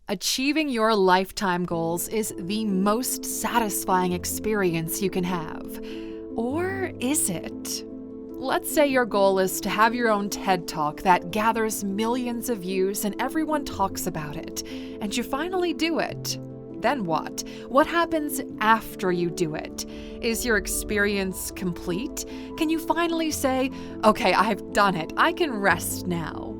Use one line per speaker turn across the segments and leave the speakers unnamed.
Achieving your lifetime goals is the most satisfying experience you can have. Or is it? Let's say your goal is to have your own TED Talk that gathers millions of views and everyone talks about it, and you finally do it. Then what? What happens after you do it? Is your experience complete? Can you finally say, okay, I've done it, I can rest now?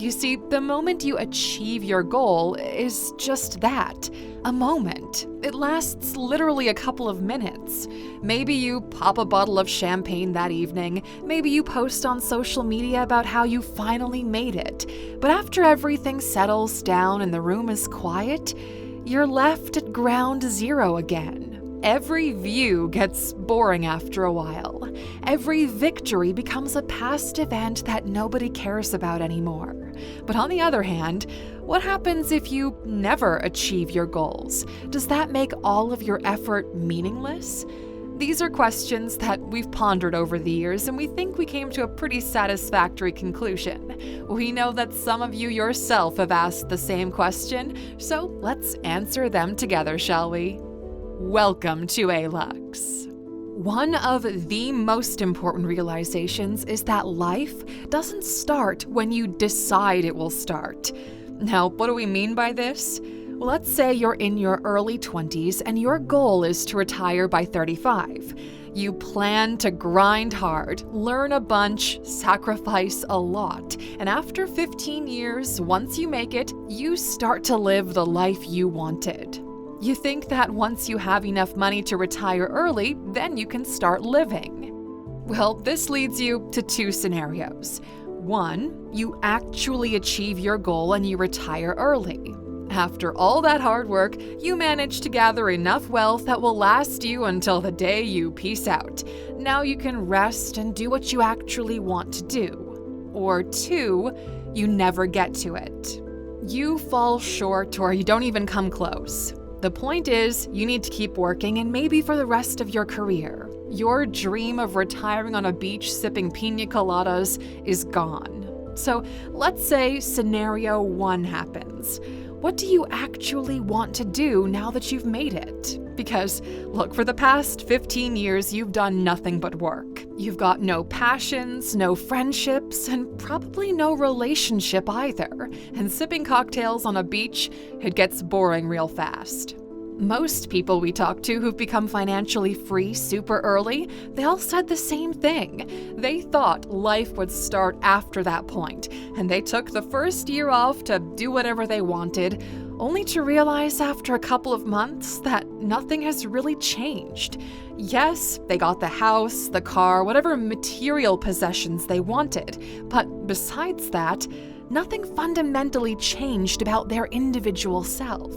You see, the moment you achieve your goal is just that, a moment. It lasts literally a couple of minutes. Maybe you pop a bottle of champagne that evening, maybe you post on social media about how you finally made it. But after everything settles down and the room is quiet, you're left at ground zero again. Every view gets boring after a while. Every victory becomes a past event that nobody cares about anymore. But on the other hand, what happens if you never achieve your goals? Does that make all of your effort meaningless? These are questions that we've pondered over the years, and we think we came to a pretty satisfactory conclusion. We know that some of you yourself have asked the same question, so let's answer them together, shall we? Welcome to Alux. One of the most important realizations is that life doesn't start when you decide it will start. Now, what do we mean by this? Well, let's say you're in your early 20s and your goal is to retire by 35. You plan to grind hard, learn a bunch, sacrifice a lot, and after 15 years, once you make it, you start to live the life you wanted. You think that once you have enough money to retire early, then you can start living. Well, this leads you to two scenarios. One, you actually achieve your goal and you retire early. After all that hard work, you manage to gather enough wealth that will last you until the day you peace out. Now you can rest and do what you actually want to do. Or two, you never get to it. You fall short or you don't even come close. The point is, you need to keep working and maybe for the rest of your career. Your dream of retiring on a beach sipping pina coladas is gone. So let's say scenario one happens. What do you actually want to do now that you've made it? Because, look, for the past 15 years, you've done nothing but work. You've got no passions, no friendships, and probably no relationship either. And sipping cocktails on a beach, it gets boring real fast. Most people we talk to who've become financially free super early, they all said the same thing. They thought life would start after that point, and they took the first year off to do whatever they wanted, only to realize after a couple of months that nothing has really changed. Yes, they got the house, the car, whatever material possessions they wanted, but besides that, nothing fundamentally changed about their individual self.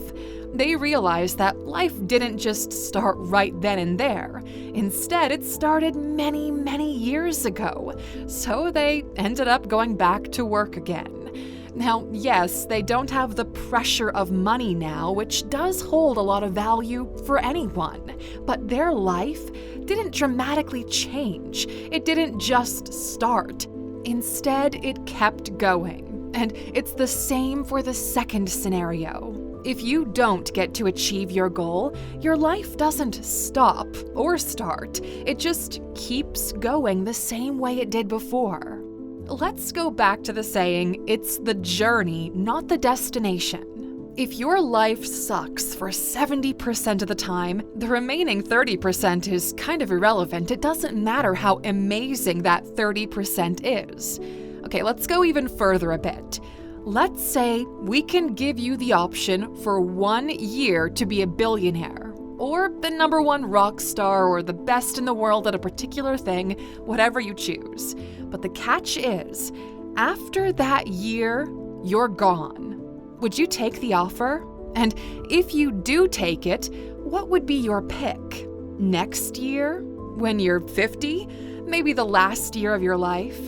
They realized that life didn't just start right then and there. Instead, it started many, many years ago. So they ended up going back to work again. Now, yes, they don't have the pressure of money now, which does hold a lot of value for anyone. But their life didn't dramatically change. It didn't just start. Instead, it kept going. And it's the same for the second scenario. If you don't get to achieve your goal, your life doesn't stop or start. It just keeps going the same way it did before. Let's go back to the saying, it's the journey, not the destination. If your life sucks for 70% of the time, the remaining 30% is kind of irrelevant. It doesn't matter how amazing that 30% is. Okay, let's go even further a bit. Let's say we can give you the option for 1 year to be a billionaire, or the #1 rock star, or the best in the world at a particular thing, whatever you choose. But the catch is, after that year, you're gone. Would you take the offer? And if you do take it, what would be your pick? Next year? When you're 50? Maybe the last year of your life?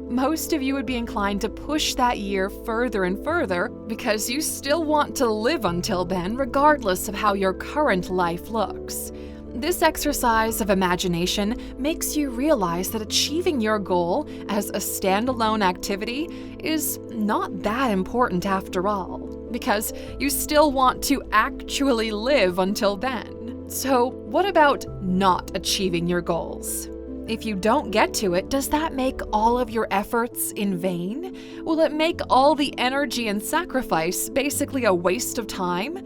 Most of you would be inclined to push that year further and further because you still want to live until then, regardless of how your current life looks. This exercise of imagination makes you realize that achieving your goal as a standalone activity is not that important after all. because you still want to actually live until then. So what about not achieving your goals? If you don't get to it, does that make all of your efforts in vain? Will it make all the energy and sacrifice basically a waste of time?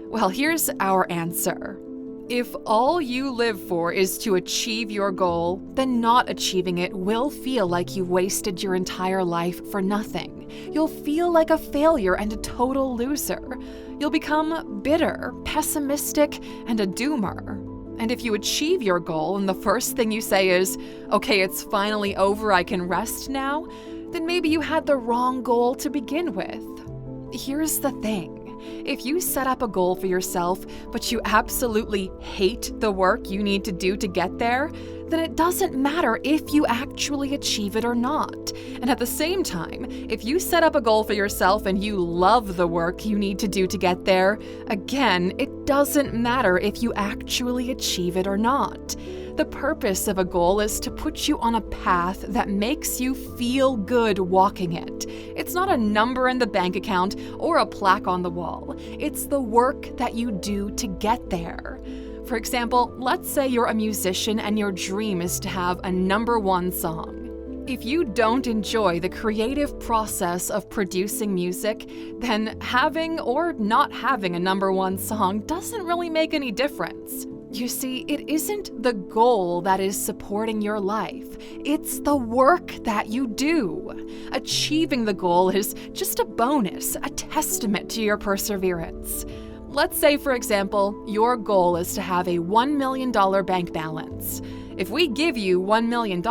Well, here's our answer. If all you live for is to achieve your goal, then not achieving it will feel like you've wasted your entire life for nothing. You'll feel like a failure and a total loser. You'll become bitter, pessimistic, and a doomer. And if you achieve your goal and the first thing you say is, okay, it's finally over, I can rest now, then maybe you had the wrong goal to begin with. Here's the thing. If you set up a goal for yourself, but you absolutely hate the work you need to do to get there, then it doesn't matter if you actually achieve it or not. And at the same time, if you set up a goal for yourself and you love the work you need to do to get there, again, it doesn't matter if you actually achieve it or not. The purpose of a goal is to put you on a path that makes you feel good walking it. It's not a number in the bank account or a plaque on the wall. It's the work that you do to get there. For example, let's say you're a musician and your dream is to have a #1 song. If you don't enjoy the creative process of producing music, then having or not having a #1 song doesn't really make any difference. You see, it isn't the goal that is supporting your life. It's the work that you do. Achieving the goal is just a bonus, a testament to your perseverance. Let's say, for example, your goal is to have a $1 million bank balance. If we give you $1 million,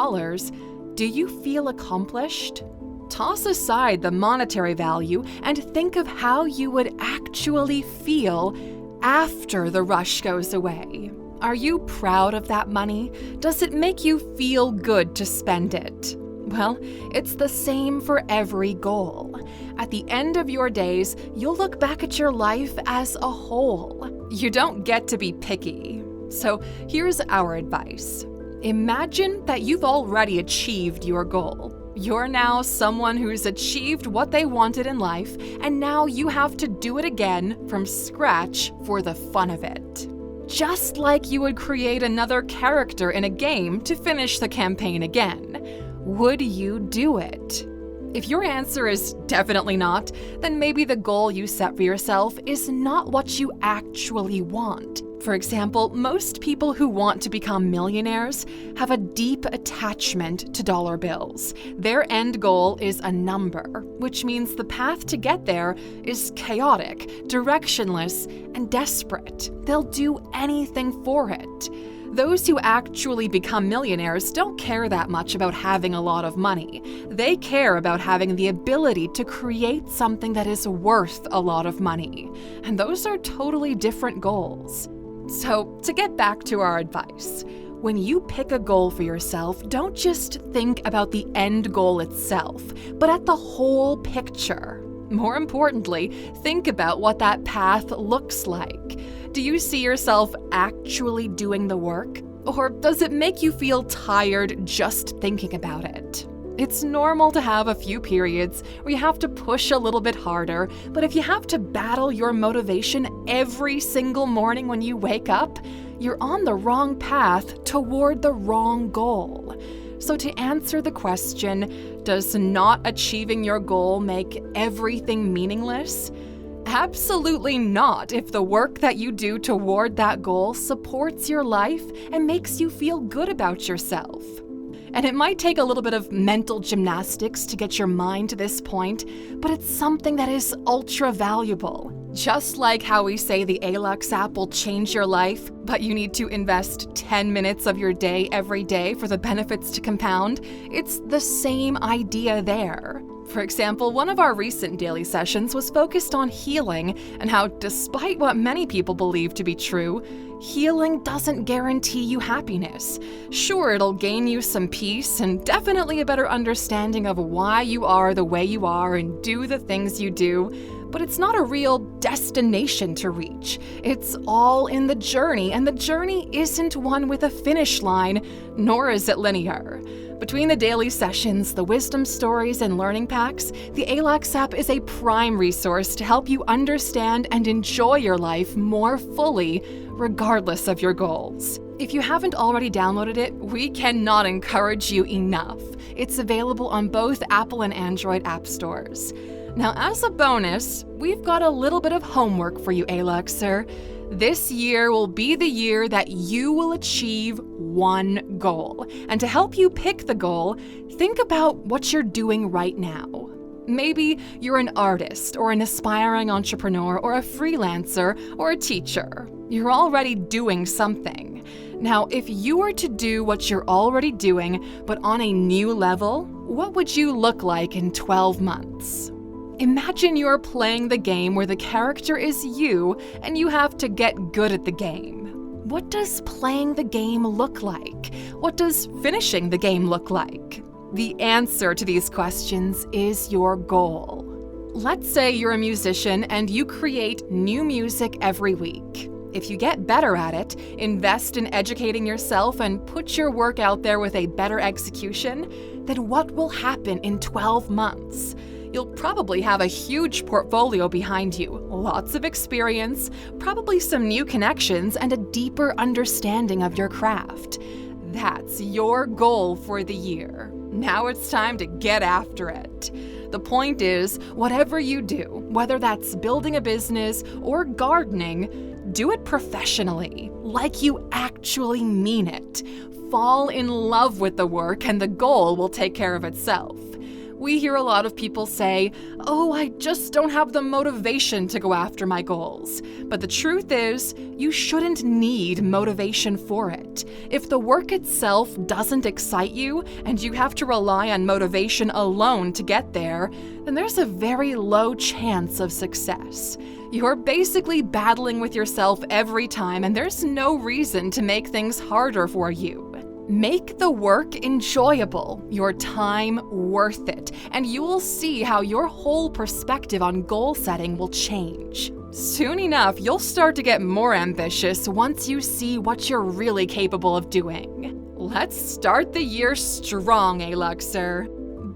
do you feel accomplished? Toss aside the monetary value and think of how you would actually feel after the rush goes away. Are you proud of that money? Does it make you feel good to spend it? Well, it's the same for every goal. At the end of your days, you'll look back at your life as a whole. You don't get to be picky. So here's our advice. Imagine that you've already achieved your goal. You're now someone who's achieved what they wanted in life, and now you have to do it again from scratch for the fun of it. Just like you would create another character in a game to finish the campaign again. Would you do it? If your answer is definitely not, then maybe the goal you set for yourself is not what you actually want. For example, most people who want to become millionaires have a deep attachment to dollar bills. Their end goal is a number, which means the path to get there is chaotic, directionless, and desperate. They'll do anything for it. Those who actually become millionaires don't care that much about having a lot of money. They care about having the ability to create something that is worth a lot of money. And those are totally different goals. So, to get back to our advice, when you pick a goal for yourself, don't just think about the end goal itself, but at the whole picture. More importantly, think about what that path looks like. Do you see yourself actually doing the work? Or does it make you feel tired just thinking about it? It's normal to have a few periods where you have to push a little bit harder, but if you have to battle your motivation every single morning when you wake up, you're on the wrong path toward the wrong goal. So to answer the question, does not achieving your goal make everything meaningless? Absolutely not if the work that you do toward that goal supports your life and makes you feel good about yourself. And it might take a little bit of mental gymnastics to get your mind to this point, but it's something that is ultra valuable. Just like how we say the Alux app will change your life, but you need to invest 10 minutes of your day every day for the benefits to compound, it's the same idea there. For example, one of our recent daily sessions was focused on healing and how, despite what many people believe to be true, healing doesn't guarantee you happiness. Sure, it'll gain you some peace and definitely a better understanding of why you are the way you are and do the things you do, but it's not a real destination to reach. It's all in the journey, and the journey isn't one with a finish line, nor is it linear. Between the daily sessions, the wisdom stories, and learning packs, the Alux app is a prime resource to help you understand and enjoy your life more fully, regardless of your goals. If you haven't already downloaded it, we cannot encourage you enough. It's available on both Apple and Android app stores. Now, as a bonus, we've got a little bit of homework for you, Aluxer. This year will be the year that you will achieve one goal. And to help you pick the goal, think about what you're doing right now. Maybe you're an artist or an aspiring entrepreneur or a freelancer or a teacher. You're already doing something. Now, if you were to do what you're already doing, but on a new level, what would you look like in 12 months? Imagine you're playing the game where the character is you and you have to get good at the game. What does playing the game look like? What does finishing the game look like? The answer to these questions is your goal. Let's say you're a musician and you create new music every week. If you get better at it, invest in educating yourself, and put your work out there with a better execution, then what will happen in 12 months? You'll probably have a huge portfolio behind you, lots of experience, probably some new connections, and a deeper understanding of your craft. That's your goal for the year. Now it's time to get after it. The point is, whatever you do, whether that's building a business or gardening, do it professionally, like you actually mean it. Fall in love with the work and the goal will take care of itself. We hear a lot of people say, "Oh, I just don't have the motivation to go after my goals." But the truth is, you shouldn't need motivation for it. If the work itself doesn't excite you and you have to rely on motivation alone to get there, then there's a very low chance of success. You're basically battling with yourself every time, and there's no reason to make things harder for you. Make the work enjoyable, your time worth it, and you will see how your whole perspective on goal setting will change. Soon enough, you'll start to get more ambitious once you see what you're really capable of doing. Let's start the year strong, Aluxer.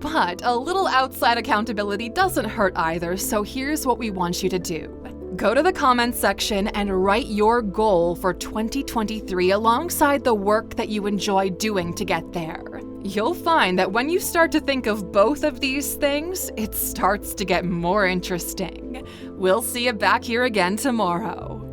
But a little outside accountability doesn't hurt either, so here's what we want you to do. Go to the comments section and write your goal for 2023 alongside the work that you enjoy doing to get there. You'll find that when you start to think of both of these things, it starts to get more interesting. We'll see you back here again tomorrow.